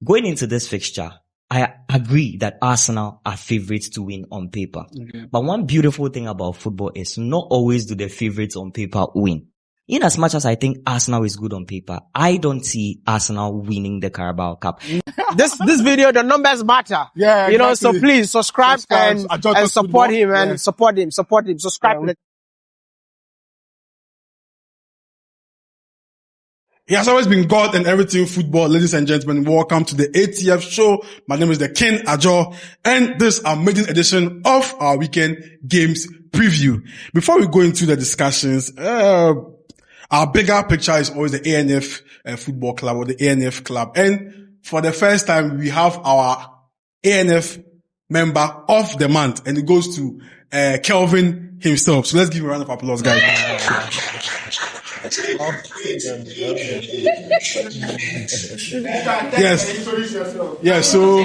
Going into this fixture, I agree that Arsenal are favourites to win on paper. Okay. But one beautiful thing about football is not always do the favourites on paper win. In as much as I think Arsenal is good on paper, I don't see Arsenal winning the Carabao Cup. This video, the numbers matter. Yeah, You know, exactly. so please subscribe and Adjust support football. him and Yeah. support him. Subscribe. Yeah. He has always been God and everything football. Ladies and gentlemen, welcome to the ATF show. My name is the King Ajo, and this is our maiden edition of our weekend games preview. Before we go into the discussions, our bigger picture is always the ANF football club or the ANF club. And for the first time, we have our ANF member of the month, and it goes to Kelvin himself. So let's give him a round of applause, guys. Yes. So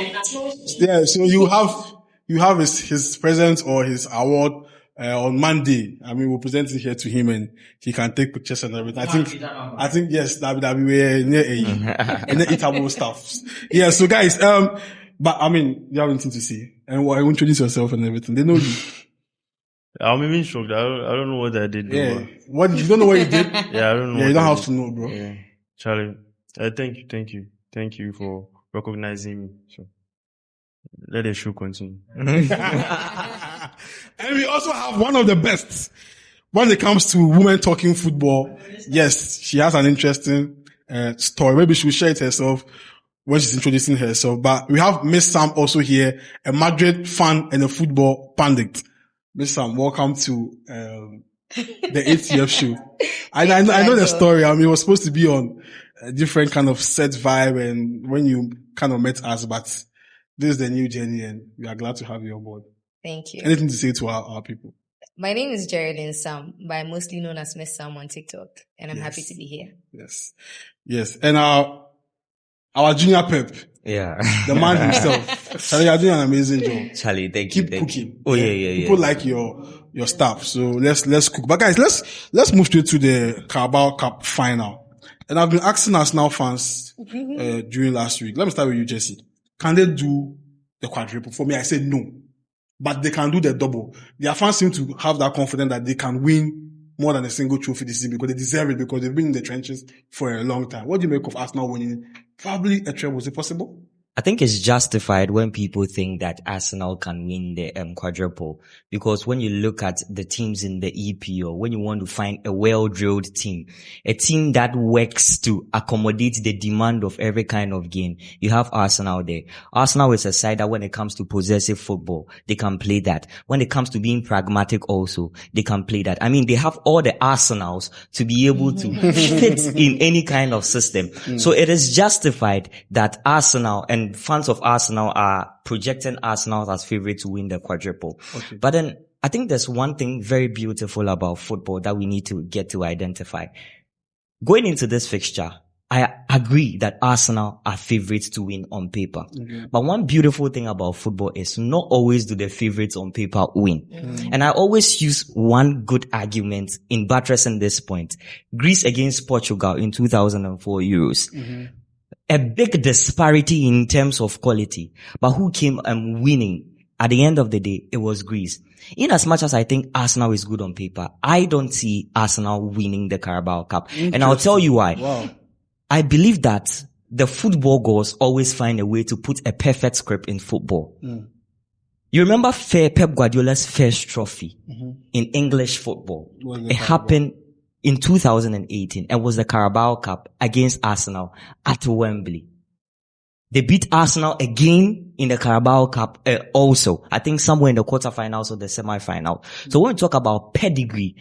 you have his present or his award on Monday. I mean, we'll present it here to him and he can take pictures and everything. I think yes, that we near a eatable stuff. Yeah. So guys, but I mean, you have anything to say and what introduce yourself and everything. They know you. I'm even shocked. I don't know what I did. Yeah. What you don't know what you did? Yeah, I don't know. Yeah, you don't have to know, bro. Yeah. Charlie, thank you for recognizing me. So let the show continue. And we also have one of the best when it comes to women talking football. Yes, she has an interesting story. Maybe she'll share it herself when she's introducing herself. But we have Miss Sam also here, a Madrid fan and a football pundit. Miss Sam, welcome to the ATF show. I know the story. I mean, it was supposed to be on a different kind of set vibe and when you kind of met us, but this is the new journey and we are glad to have you on board. Thank you. Anything to say to our people? My name is Geraldine Sam, but I'm mostly known as Miss Sam on TikTok, and I'm happy to be here. Yes. And our junior pep. Yeah. The man himself. Charlie, you're doing an amazing job. Charlie, thank you. Keep cooking. Oh, yeah. People like your stuff. So let's cook. But guys, let's move straight to the Carabao Cup final. And I've been asking Arsenal fans, during last week. Let me start with you, Jesse. Can they do the quadruple? For me, I said no. But they can do the double. Their fans seem to have that confidence that they can win more than a single trophy this season because they deserve it because they've been in the trenches for a long time. What do you make of Arsenal winning? Probably a treble. Was it possible? I think it's justified when people think that Arsenal can win the quadruple, because when you look at the teams in the EPL, when you want to find a well-drilled team, a team that works to accommodate the demand of every kind of game, you have Arsenal there. Arsenal is a side that when it comes to possessive football, they can play that. When it comes to being pragmatic also, they can play that. I mean, they have all the arsenals to be able to fit in any kind of system. So it is justified that Arsenal and fans of Arsenal are projecting Arsenal as favourite to win the quadruple. Okay. But then I think there's one thing very beautiful about football that we need to get to identify. Going into this fixture, I agree that Arsenal are favourites to win on paper. Mm-hmm. But one beautiful thing about football is not always do the favourites on paper win. Mm-hmm. And I always use one good argument in buttressing this point. Greece against Portugal in 2004 Euros. Mm-hmm. A big disparity in terms of quality. But who came winning? At the end of the day, it was Greece. In as much as I think Arsenal is good on paper, I don't see Arsenal winning the Carabao Cup. And I'll tell you why. Wow. I believe that the football gods always find a way to put a perfect script in football. Mm. You remember Pep Guardiola's first trophy in English football? It happened in 2018. It was the Carabao Cup against Arsenal at Wembley. They beat Arsenal again in the Carabao Cup also. I think somewhere in the quarterfinals or the semi-final. So when we talk about pedigree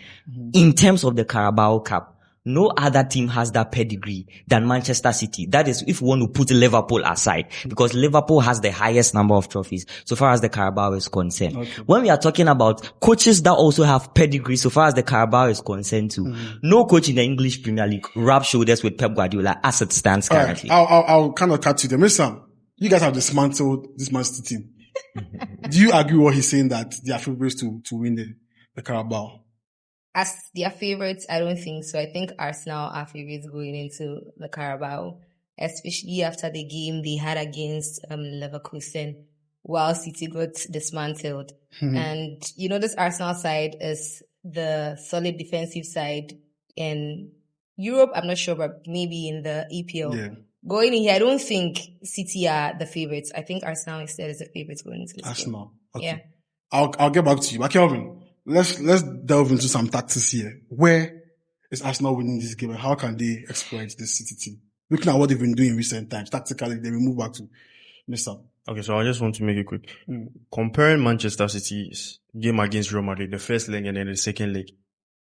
in terms of the Carabao Cup, no other team has that pedigree than Manchester City. That is if we want to put Liverpool aside, because Liverpool has the highest number of trophies so far as the Carabao is concerned. Okay. When we are talking about coaches that also have pedigree so far as the Carabao is concerned too, no coach in the English Premier League rub shoulders with Pep Guardiola as it stands currently. Right. I'll kind of cut you there. Miss Sam, you guys have dismantled this Man City team. Do you agree with what he's saying that they are favourites to win the Carabao? As their favourites, I don't think so. I think Arsenal are favourites going into the Carabao. especially after the game they had against Leverkusen while City got dismantled. And, this Arsenal side is the solid defensive side in Europe. I'm not sure, but maybe in the EPL. Yeah. Going in here, I don't think City are the favorites. I think Arsenal instead is the favorites going into this Arsenal. game. Okay. Yeah. I'll get back to you. But Kelvin, let's delve into some tactics here. Where is Arsenal winning this game and how can they exploit this City team? Looking at what they've been doing in recent times, tactically, they will move back to Mr. Okay, so I just want to make it quick. Comparing Manchester City's game against Real Madrid, the first leg and then the second leg,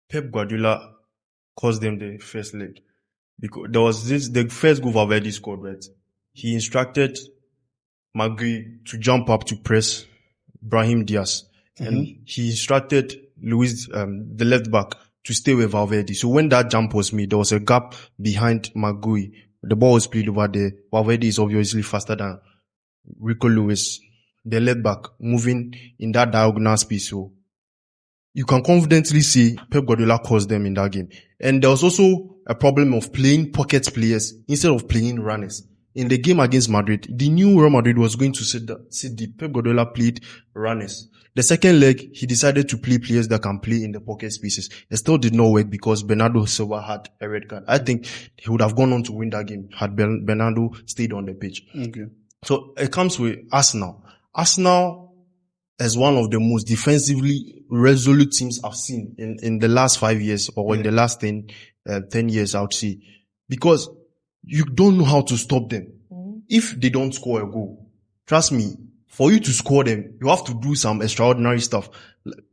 Pep Guardiola caused them the first leg. Because there was the first goal Valverde scored, right? He instructed Magui to jump up to press Brahim Diaz. And he instructed Luis, the left back, to stay with Valverde. So when that jump was made, there was a gap behind Magui. The ball was played over there. Valverde is obviously faster than Rico Lewis, the left back, moving in that diagonal space. So you can confidently say Pep Guardiola caused them in that game. And there was also a problem of playing pocket players instead of playing runners. In the game against Madrid, the new Real Madrid was going to sit deep. Pep Guardiola played runners. The second leg, he decided to play players that can play in the pocket spaces. It still did not work because Bernardo Silva had a red card. I think he would have gone on to win that game had Bernardo stayed on the pitch. Okay. So it comes with Arsenal. Arsenal is one of the most defensively resolute teams I've seen in the last 5 years or in the last 10 years, I would say. Because you don't know how to stop them. If they don't score a goal, trust me, for you to score them, you have to do some extraordinary stuff.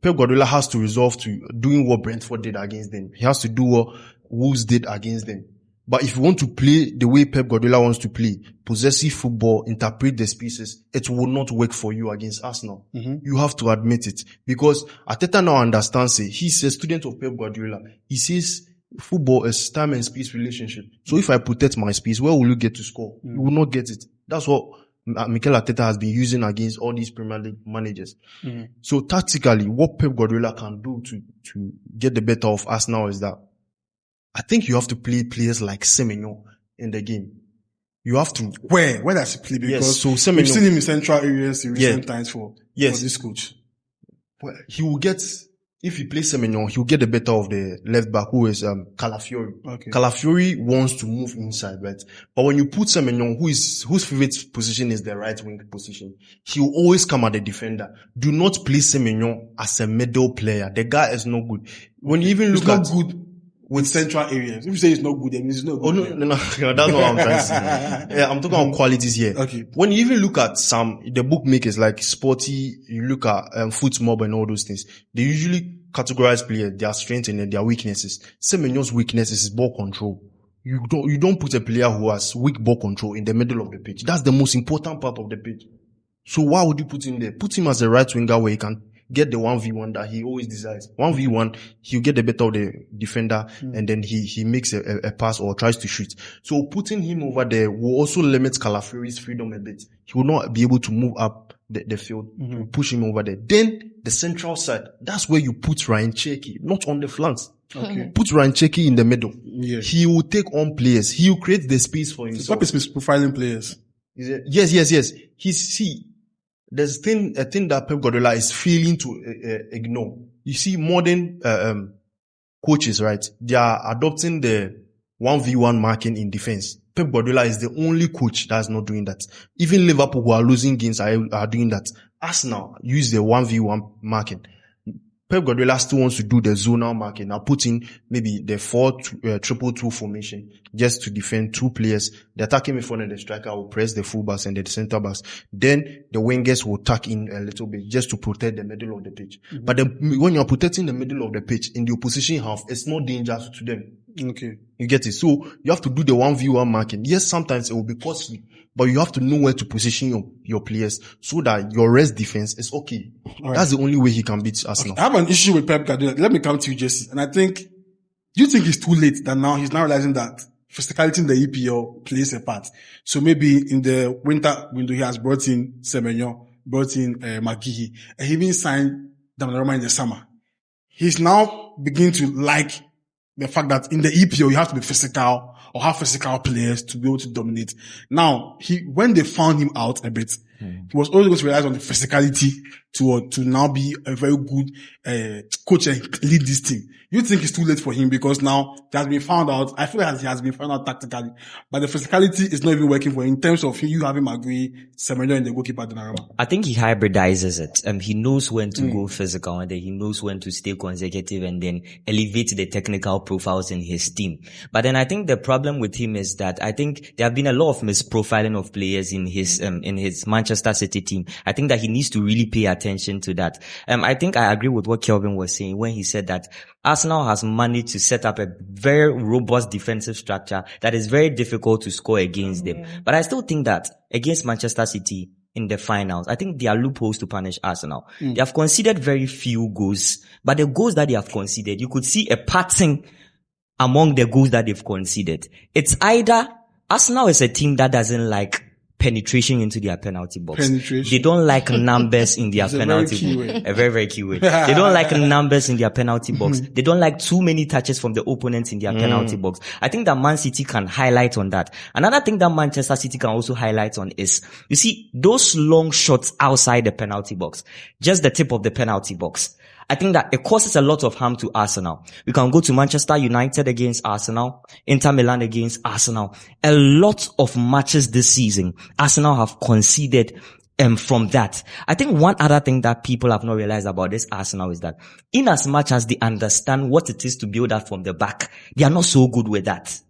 Pep Guardiola has to resolve to doing what Brentford did against them. He has to do what Wolves did against them. But if you want to play the way Pep Guardiola wants to play, possessive football, interpret the spaces, it will not work for you against Arsenal. You have to admit it. Because Arteta now understands it. He's a student of Pep Guardiola. He says football is time and space relationship. So if I protect my space, where will you get to score? You will not get it. That's what Mikel Arteta has been using against all these Premier League managers. So tactically, what Pep Guardiola can do to get the better of Arsenal is that I think you have to play players like Semenyo in the game. You have to. Where does he play? Because so we've Semenyo, seen him in central areas in recent times for this coach. Well, he will get, if he plays Semenyo, he'll get the better of the left back who is Calafiori. Okay. Calafiori wants to move inside, right? But when you put Semenyo, whose favorite position is the right wing position, he will always come at the defender. Do not play Semenyo as a middle player. The guy is not good. When you even look not good with central areas. If you say it's not good, then it's not good. Oh, no, that's not what I'm trying to say. Yeah, I'm talking about qualities here. Okay. When you even look at the bookmakers like Sporty, you look at Footmob and all those things, they usually categorize players, their strengths and their weaknesses. Semenyo's weakness is ball control. You don't put a player who has weak ball control in the middle of the pitch. That's the most important part of the pitch. So why would you put him there? Put him as a right winger where he can get the 1v1 that he always desires. 1v1, he'll get the better of the defender and then he makes a pass or tries to shoot. So putting him over there will also limit Calafiori's freedom a bit. He will not be able to move up the field. We'll push him over there. Then the central side, that's where you put Ryan Cherki, not on the flanks. Okay. Put Ryan Cherki in the middle. Yeah. He will take on players. He will create the space for himself. Stop profiling players. Yes. There's a thing that Pep Guardiola is failing to ignore. You see, modern coaches, right? They are adopting the 1v1 marking in defense. Pep Guardiola is the only coach that's not doing that. Even Liverpool, who are losing games, are doing that. Arsenal use the 1v1 marking. Pep Guardiola still wants to do the zonal marking. Now put in maybe the 4-2-2 formation just to defend two players. The attacking midfielder and the striker will press the fullbacks and the centre backs. Then the wingers will tuck in a little bit just to protect the middle of the pitch. But when you're protecting the middle of the pitch in the opposition half, it's not dangerous to them. Okay. You get it? So you have to do the 1v1 marking. Yes, sometimes it will be costly, but you have to know where to position your players so that your rest defense is okay. Right. That's the only way he can beat Arsenal. I have an issue with Pep Guardiola. Let me come to you, Jesse. And I think, do you think it's too late that now he's now realizing that physicality in the EPL plays a part? So maybe in the winter window, he has brought in Semenyo, brought in McGeehee, and he even signed Donnarumma in the summer. He's now beginning to like the fact that in the EPO you have to be physical or have physical players to be able to dominate. Now, when they found him out a bit, he was always going to rely on the physicality to now be a very good coach and lead this team. You think it's too late for him because now he has been found out. I feel like he has been found out tactically, but the physicality is not even working for him in terms of you having Magui, Semenyo, and the goalkeeper Donnarumma. I think he hybridizes it. He knows when to go physical and then he knows when to stay consecutive and then elevate the technical profiles in his team. But then I think the problem with him is that I think there have been a lot of misprofiling of players in his Manchester City team. I think that he needs to really pay attention to that. I think I agree with what Kelvin was saying when he said that Arsenal has managed to set up a very robust defensive structure that is very difficult to score against them. But I still think that against Manchester City in the finals, I think there are loopholes to punish Arsenal. They have conceded very few goals, but the goals that they have conceded, you could see a pattern among the goals that they've conceded. It's either Arsenal is a team that doesn't like penetration into their penalty box. They don't like numbers in their penalty box. A very, very key word. They don't like numbers in their penalty box. They don't like too many touches from the opponents in their penalty box. I think that Man City can highlight on that. Another thing that Manchester City can also highlight on is, you see, those long shots outside the penalty box, just the tip of the penalty box. I think that it causes a lot of harm to Arsenal. We can go to Manchester United against Arsenal, Inter Milan against Arsenal. A lot of matches this season, Arsenal have conceded from that. I think one other thing that people have not realized about this Arsenal is that in as much as they understand what it is to build up from the back, they are not so good with that.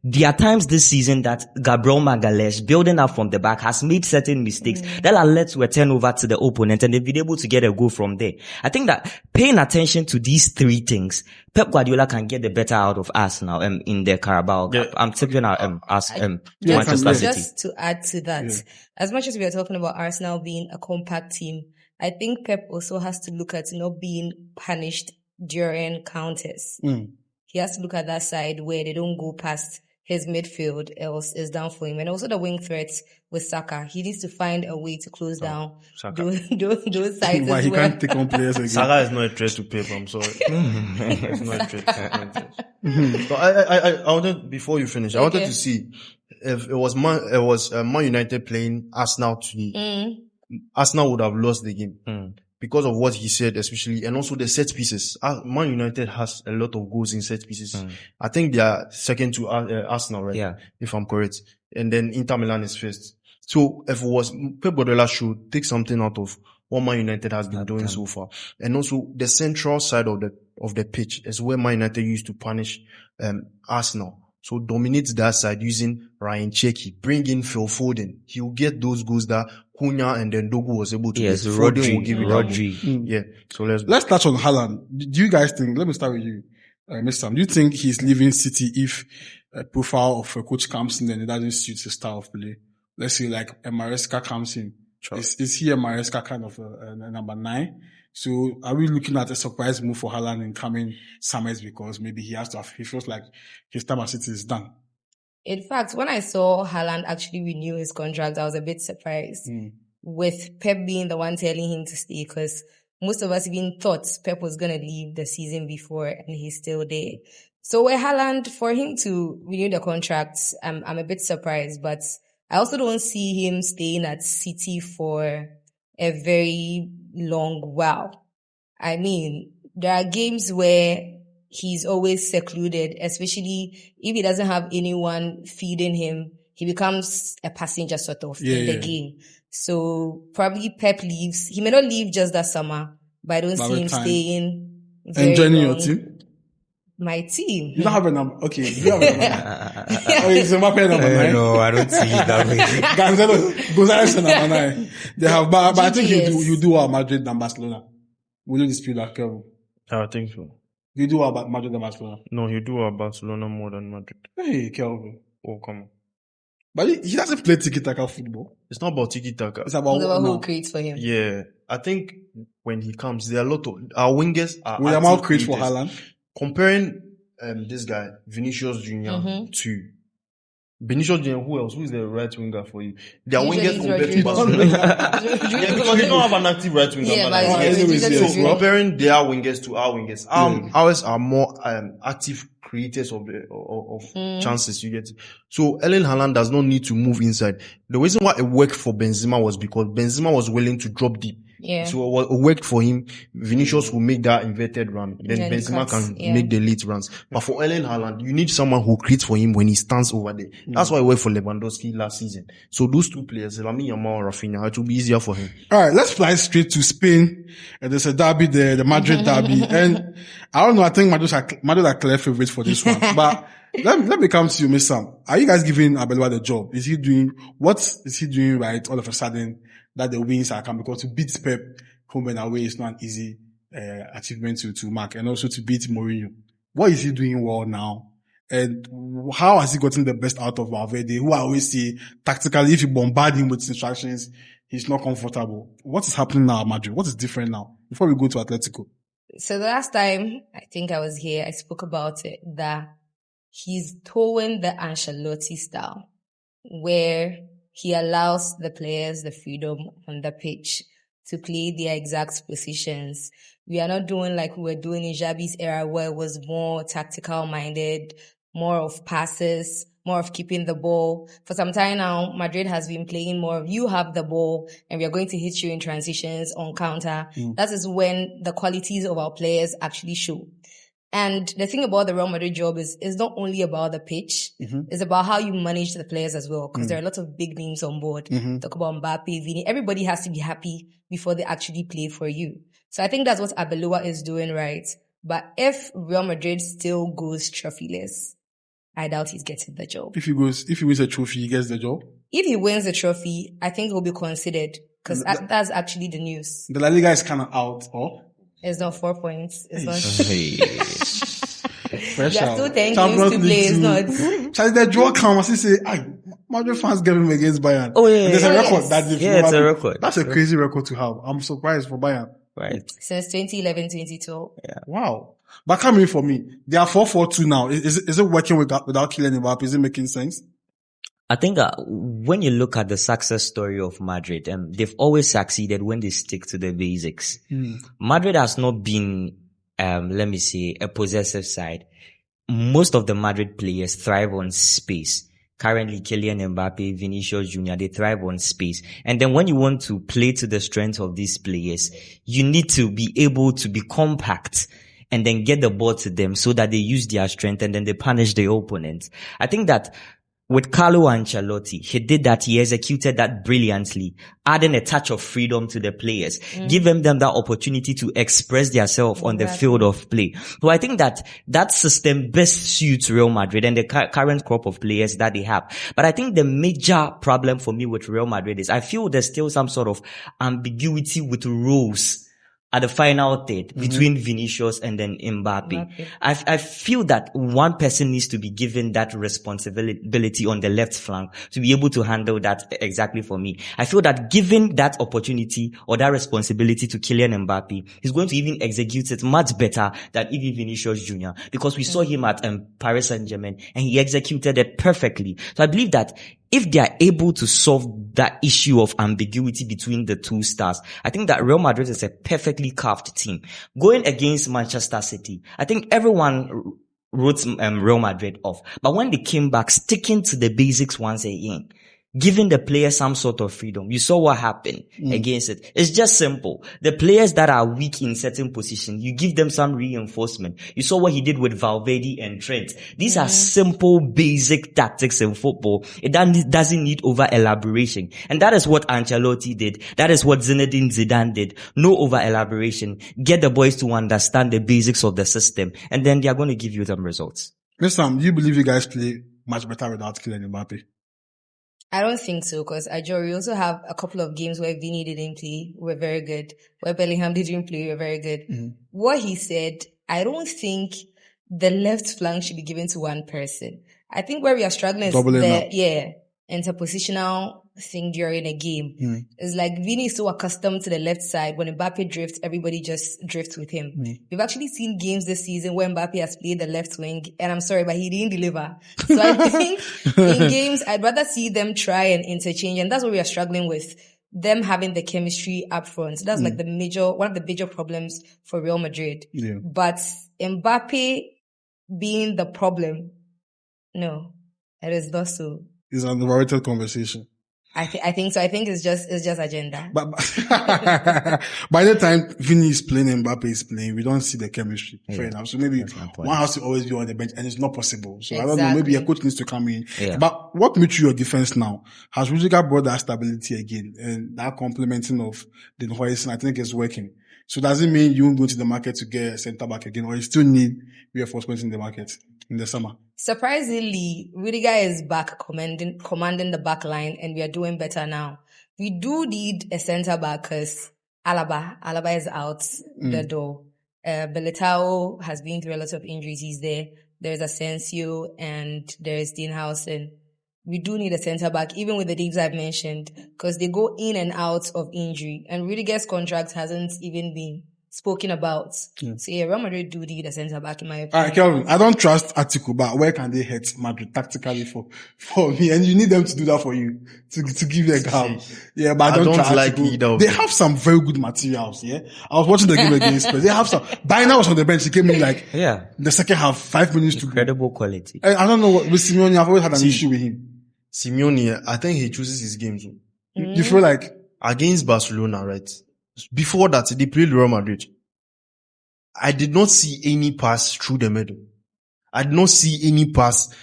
There are times this season that Gabriel Magalhaes, building up from the back, has made certain mistakes that are led to a turnover to the opponent and they've been able to get a goal from there. I think that paying attention to these three things, Pep Guardiola can get the better out of Arsenal in the Carabao Cup. I'm taking out Manchester City. Just to add to that, as much as we are talking about Arsenal being a compact team, I think Pep also has to look at not being punished during counters. He has to look at that side where they don't go past his midfield, else it's down for him. And also the wing threats with Saka. He needs to find a way to close down those sides Why as he well. can't take on players again. Saka is not a threat to Pep, I'm sorry. It's not a threat. So I wanted, before you finish, I wanted to see if it was Man United playing Arsenal today, Arsenal would have lost the game. Because of what he said, especially, and also the set pieces. Man United has a lot of goals in set pieces. I think they are second to Arsenal, right? Yeah. If I'm correct. And then Inter Milan is first. So if it was, Pep Guardiola should take something out of what Man United has been doing so far. And also the central side of the pitch is where Man United used to punish Arsenal. So dominate that side using Ryan Cherki, bring in Phil Foden. He will get those goals that Cunha and then Dogu was able to Yes, get. Foden will give it Rodri. Yeah. So Let's touch on Haaland. Do you guys think, let me start with you, Mr. Sam. Do you think he's leaving City if a profile of a coach comes in and it doesn't suit his style of play? Let's say like a Maresca comes in. Sure. Is he a Maresca kind of a number 9? So are we looking at a surprise move for Haaland in coming summers because maybe he feels like his time at City is done? In fact, when I saw Haaland actually renew his contract, I was a bit surprised with Pep being the one telling him to stay, because most of us even thought Pep was going to leave the season before and he's still there. So with Haaland, for him to renew the contract, I'm a bit surprised, but I also don't see him staying at City for a very long while. I mean, there are games where he's always secluded, especially if he doesn't have anyone feeding him. He becomes a passenger sort of in the game. So probably Pep leaves. He may not leave just that summer, but I don't see him staying very and joining long. your team? My team. You don't have a number. Okay, you have a number. Oh, it's a Mbappe number 9. No, I don't see it that way. Gonzalo's number 9. They have, but I think you do our Madrid than Barcelona. Will you dispute that, Kevin? I think so. You do about Madrid than Barcelona? No, you do Barcelona more than Madrid. Hey, Kelvin. Oh, come on. But he doesn't play tiki-taka football. It's not about tiki-taka. It's about who creates for him. Yeah. I think when he comes, there are a lot of our wingers are Will Yamal create for Haaland? Comparing this guy, Vinicius Jr. to Vinicius Junior, who else? Who is the right winger for you? Their Usually wingers it's compared to Rodrigo. Barcelona. Yeah, because they don't have an active right winger. Yeah, but but like, it's anyways, usually yes, Rodrigo. comparing their wingers to our wingers, ours are more active creators of chances. You get it. So Erling Haaland does not need to move inside. The reason why it worked for Benzema was because Benzema was willing to drop deep. Yeah. So it worked for him. Vinicius will make that inverted run. Then Yeah, Benzema cuts, can yeah. make the late runs. But for Erling Haaland, you need someone who creates for him when he stands over there. That's why it worked for Lewandowski last season. So those two players, Lamine Yamal or Rafinha, it will be easier for him. All right, let's fly straight to Spain. And there's a derby there, the Madrid derby. And I don't know, I think Madrid are clear favorites for this one. But let me come to you, Miss Sam. Are you guys giving Abelwa the job? What is he doing right all of a sudden that the wins are coming? Because to beat Pep home and away is not an easy achievement to mark, and also to beat Mourinho. What is he doing well now? And how has he gotten the best out of Valverde, who I always say tactically, if you bombard him with instructions, he's not comfortable. What is happening now at Madrid? What is different now? Before we go to Atletico. So the last time I think I was here, I spoke about it, that he's towing the Ancelotti style, where he allows the players the freedom on the pitch to play their exact positions. We are not doing like we were doing in Xabi's era, where it was more tactical minded, more of passes, more of keeping the ball. For some time now, Madrid has been playing more of you have the ball and we are going to hit you in transitions on counter. That is when the qualities of our players actually show. And the thing about the Real Madrid job is not only about the pitch, it's about how you manage the players as well, because there are a lot of big names on board. Talk about Mbappe, Vini, everybody has to be happy before they actually play for you. So I think that's what Abelua is doing right. But if Real Madrid still goes trophyless, I doubt he's getting the job. If he wins a trophy, he gets the job. If he wins the trophy, I think he'll be considered, because that's actually the news. The La Liga is kind of out, or? It's not 4 points. It's not. Fresh There are out. still 10 games Champions to play. It's League not. Charlie, the draw comes, he say, Madrid fans get him against Bayern. Oh, yeah, There's a yeah. record that they've Yeah, it's a never- record. That's a crazy record to have. I'm surprised for Bayern. Right. Since 2011, 2012. Wow. But come in for me. They are 4-4-2 now. Is it working without Kylian Mbappe? Is it making sense? I think when you look at the success story of Madrid, they've always succeeded when they stick to the basics. Madrid has not been, let me say, a possessive side. Most of the Madrid players thrive on space. Currently, Kylian Mbappe, Vinicius Junior, they thrive on space. And then when you want to play to the strength of these players, you need to be able to be compact and then get the ball to them so that they use their strength and then they punish the opponent. I think that with Carlo Ancelotti, he did that. He executed that brilliantly, adding a touch of freedom to the players, giving them that opportunity to express themselves on the field of play. So I think that system best suits Real Madrid and the current crop of players that they have. But I think the major problem for me with Real Madrid is I feel there's still some sort of ambiguity with roles at the final third between Vinicius and then Mbappe. I feel that one person needs to be given that responsibility on the left flank to be able to handle that exactly for me. I feel that giving that opportunity or that responsibility to Kylian Mbappe, he's going to even execute it much better than even Vinicius Junior, because we saw him at Paris Saint-Germain and he executed it perfectly. So I believe that if they are able to solve that issue of ambiguity between the two stars, I think that Real Madrid is a perfectly carved team. Going against Manchester City, I think everyone wrote Real Madrid off. But when they came back, sticking to the basics once again, giving the players some sort of freedom, you saw what happened against it. It's just simple. The players that are weak in certain positions, you give them some reinforcement. You saw what he did with Valverde and Trent. These are simple, basic tactics in football. It doesn't need over elaboration. And that is what Ancelotti did. That is what Zinedine Zidane did. No over elaboration. Get the boys to understand the basics of the system, and then they are going to give you them results. Miss Sam, do you believe you guys play much better without Kylian Mbappe? I don't think so, because we also have a couple of games where Vini didn't play, we're very good. Where Bellingham didn't play, we're very good. What he said, I don't think the left flank should be given to one person. I think where we are struggling is Doubling up. interpositional thing during a game. It's like Vini is so accustomed to the left side. When Mbappe drifts, everybody just drifts with him. We've actually seen games this season where Mbappe has played the left wing, and I'm sorry, but he didn't deliver. So I think in games, I'd rather see them try and interchange, and that's what we are struggling with. Them having the chemistry up front. So that's like one of the major problems for Real Madrid. Yeah. But Mbappe being the problem, no, it is not so. It's an overrated conversation. I think so. I think it's just agenda. But by the time Vini is playing, Mbappe is playing, we don't see the chemistry. Fair enough. So maybe one has to always be on the bench, and it's not possible. So I don't know, maybe a coach needs to come in. Yeah. But what makes you your defense now? Has Rudiger brought that stability again? And that complementing of the Hoyson, I think is working. So does it mean you won't go to the market to get a centre back again, or you still need reinforcements in the market in the summer? Surprisingly, Rudiger is back commanding the back line, and we are doing better now. We do need a centre back because Alaba is out the door. Militao has been through a lot of injuries. He's there. There's Asensio and there's Steenhausen. We do need a centre back, even with the names I've mentioned, because they go in and out of injury, and Rudiger's contract hasn't even been spoken about. So yeah, Real Madrid do need a centre back in my opinion. Alright, Kelvin, I don't trust Atiku, but where can they hit Madrid tactically for me? And you need them to do that for you, to give you a gap. Yeah, but I don't trust like Atiku. They have some very good materials, yeah. I was watching the game against Spence. They have some. Baina was on the bench. He came in like, the second half, 5 minutes to go. Incredible quality. I don't know what, with Simeone, I've always had an issue with him. Simeone, I think he chooses his games. You feel like? Against Barcelona, right? Before that, they played Real Madrid. I did not see any pass through the middle. I did not see any pass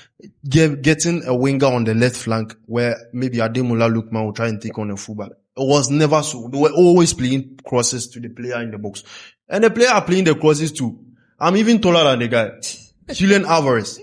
getting a winger on the left flank where maybe Ademola Lookman will try and take on a fullback. It was never so. They were always playing crosses to the player in the box. And the player are playing the crosses too. I'm even taller than the guy. Julian Alvarez.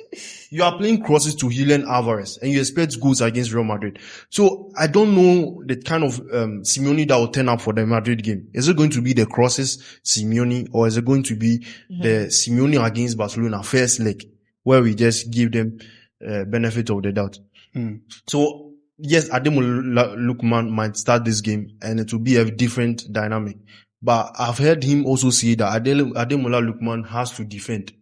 You are playing crosses to Julian Alvarez and you expect goals against Real Madrid. So I don't know the kind of Simeone that will turn up for the Madrid game. Is it going to be the crosses Simeone, or is it going to be the Simeone against Barcelona first leg where we just give them benefit of the doubt? So yes, Ademola Lookman might start this game and it will be a different dynamic. But I've heard him also say that Ademola Lookman has to defend.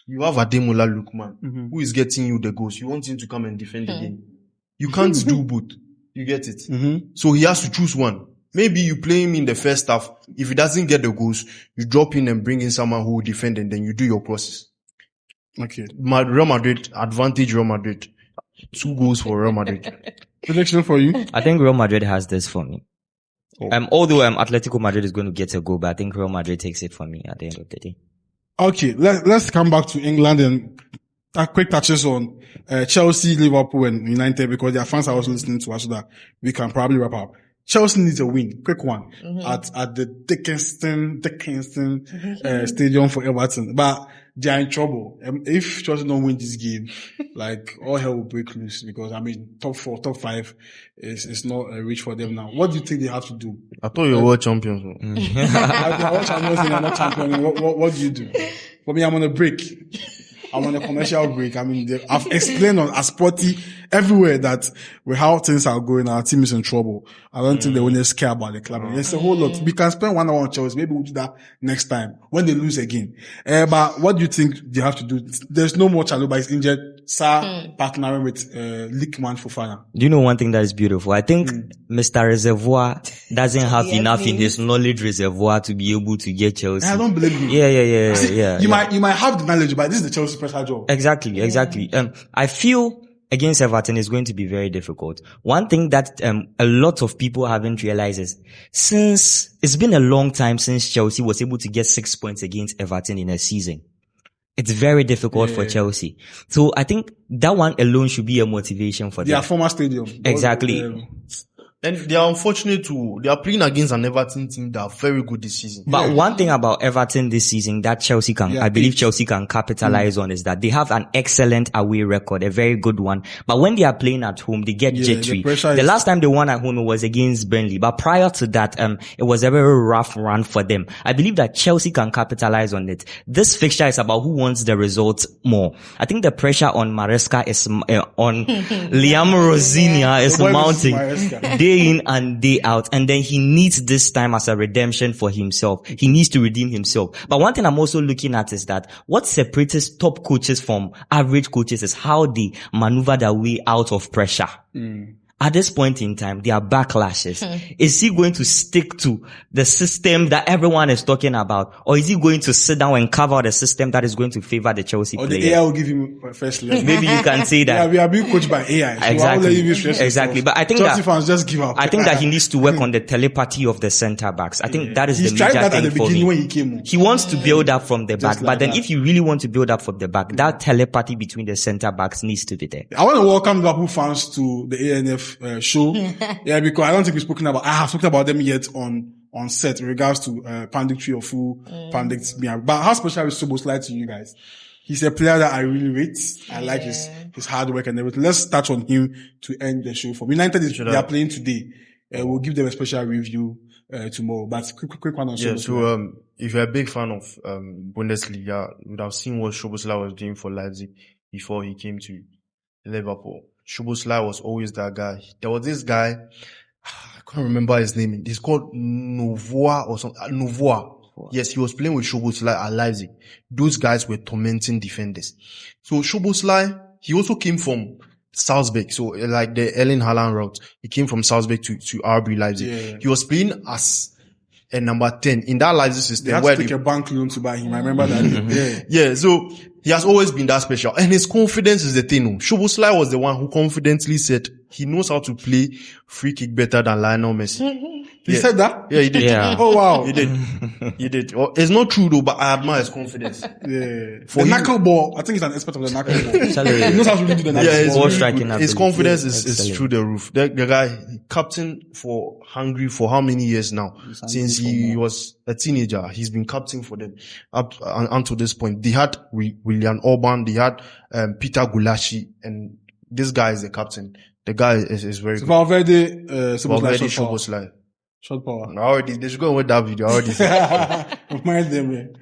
You have Ademola Lookman, who is getting you the goals. You want him to come and defend the game. You can't do both. You get it? So he has to choose one. Maybe you play him in the first half. If he doesn't get the goals, you drop in and bring in someone who will defend, and then you do your crosses. Okay. Real Madrid, advantage Real Madrid. 2 goals for Real Madrid. Prediction for you? I think Real Madrid has this for me. Although Atletico Madrid is going to get a goal, but I think Real Madrid takes it for me at the end of the day. Okay, let's come back to England and quick touches on Chelsea, Liverpool, and United, because their fans are also listening to us, so that we can probably wrap up. Chelsea needs a win, quick one, at the Dickinson Stadium for Everton, but they are in trouble. If Chelsea don't win this game, like all hell will break loose, because I mean top 4, top 5 is not a reach for them now. What do you think they have to do? I thought you were world champions. They are world champions and they are not champions. What do you do? For me, I'm on a break. I'm on a commercial break. I mean, I've explained on Sporty everywhere that with how things are going, our team is in trouble. I don't think they will care about the club. There's a whole lot. We can spend 1 hour on Chelsea. Maybe we'll do that next time when they lose again. But what do you think they have to do? There's no more Chaluba is injured. Partnering with Lickman Fofana. Do you know one thing that is beautiful? I think Mr. Reservoir doesn't have enough in his knowledge reservoir to be able to get Chelsea. I don't believe you. Yeah. You might have the knowledge, but this is the Chelsea pressure job. Exactly. I feel against Everton is going to be very difficult. One thing that a lot of people haven't realized is, since it's been a long time since Chelsea was able to get 6 points against Everton in a season. It's very difficult for Chelsea. So I think that one alone should be a motivation for them. Their former stadium. Exactly. And they are unfortunate too. They are playing against an Everton team that are very good this season. But one thing about Everton this season that I believe Chelsea can capitalize on is that they have an excellent away record, a very good one. But when they are playing at home, they get jittery. The last time they won at home, it was against Burnley. But prior to that, it was a very rough run for them. I believe that Chelsea can capitalize on it. This fixture is about who wants the results more. I think the pressure on Maresca is, on Liam Rosinia is mounting day in and day out. And then he needs this time as a redemption for himself. He needs to redeem himself. But one thing I'm also looking at is that what separates top coaches from average coaches is how they maneuver their way out of pressure. At this point in time, there are backlashes. Is he going to stick to the system that everyone is talking about? Or is he going to sit down and cover the system that is going to favor the Chelsea player? Or the AI will give him first lesson. Maybe you can say that. Yeah, we are being coached by AI. So Exactly. But I think Chelsea fans just give up. I think that he needs to work on the telepathy of the center backs. I think that is the major that thing at the for beginning me. when he came on. He wants to build up from the back. like But then that. if you really want to build up from the back, that telepathy between the center backs needs to be there. I want to welcome Liverpool fans to the ANF show. Yeah, because I don't think I have spoken about them yet on set in regards to Pandit or full Pandit. But how special is Szoboszlai to you guys? He's a player that I really rate. I like his hard work and everything. Let's touch on him to end the show. For United, they are playing today. We'll give them a special review tomorrow. But quick one on Szoboszlai. So if you're a big fan of Bundesliga, you would have seen what Szoboszlai was doing for Leipzig before he came to Liverpool. Szoboszlai was always that guy. There was this guy, I can't remember his name. He's called Novoa or something. Novoa. Yes, he was playing with Szoboszlai at Leipzig. Those guys were tormenting defenders. So Szoboszlai, he also came from Salzburg. So like the Erling Haaland route. He came from Salzburg to RB Leipzig. Yeah. He was playing as a number 10 in that Leipzig system. They had to take a bank loan to buy him. I remember that. Yeah, so he has always been that special. And his confidence is the thing. Szoboszlai was the one who confidently said he knows how to play free kick better than Lionel Messi. He said that? Yeah, he did. Yeah. Oh, wow. He did. He did. Well, it's not true though, but I admire his confidence. Yeah. The knuckleball, I think he's an expert of the knuckleball. Yeah, He knows how to really do the Yeah, knuckleball. striking his ability. confidence is Excellent. through the roof. The guy, captain for Hungary for how many years now? Since he was a teenager, he's been captain for them up until this point. They had William Orban, they had Peter Gulashi, and this guy is the captain. The guy is very good. Valverde, Valverde, Szoboszlai. Szoboszlai. Short power. They should go and watch that video. I already said. Remind them, man.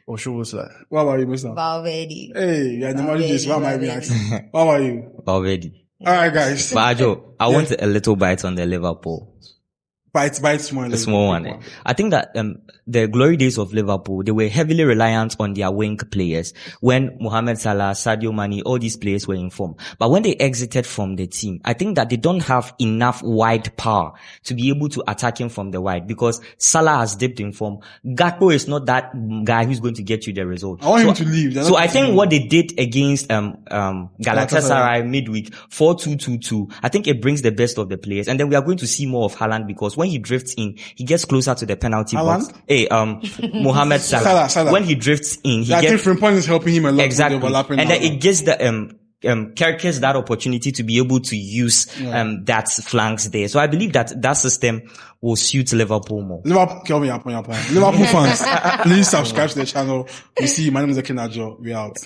Or Szoboszlai. What about you, Mr.? Valverde. Hey, yeah, the marriages. What am I being asked? What about you? Already. Alright, guys. But Ajo, I want a little bite on the Liverpool. Bite small. The small one. I think that the glory days of Liverpool, they were heavily reliant on their wing players. When Mohamed Salah, Sadio Mane, all these players were in form. But when they exited from the team, I think that they don't have enough wide power to be able to attack him from the wide, because Salah has dipped in form. Gakpo is not that guy who's going to get you the result. I want him to leave. So I think what they did against Galatasaray midweek, 4-2-2-2, I think it brings the best of the players. And then we are going to see more of Haaland, because when he drifts in, he gets closer to the penalty box. Hey, Mohamed Salah. When he drifts in, he I think gets Frimpong is helping him a lot. exactly, with the overlapping and then now. it gives the Kerkez that opportunity to be able to use that flanks there. So I believe that system will suit Liverpool more. Liverpool fans, please subscribe to the channel. We see you. My name is Akenajo. We out.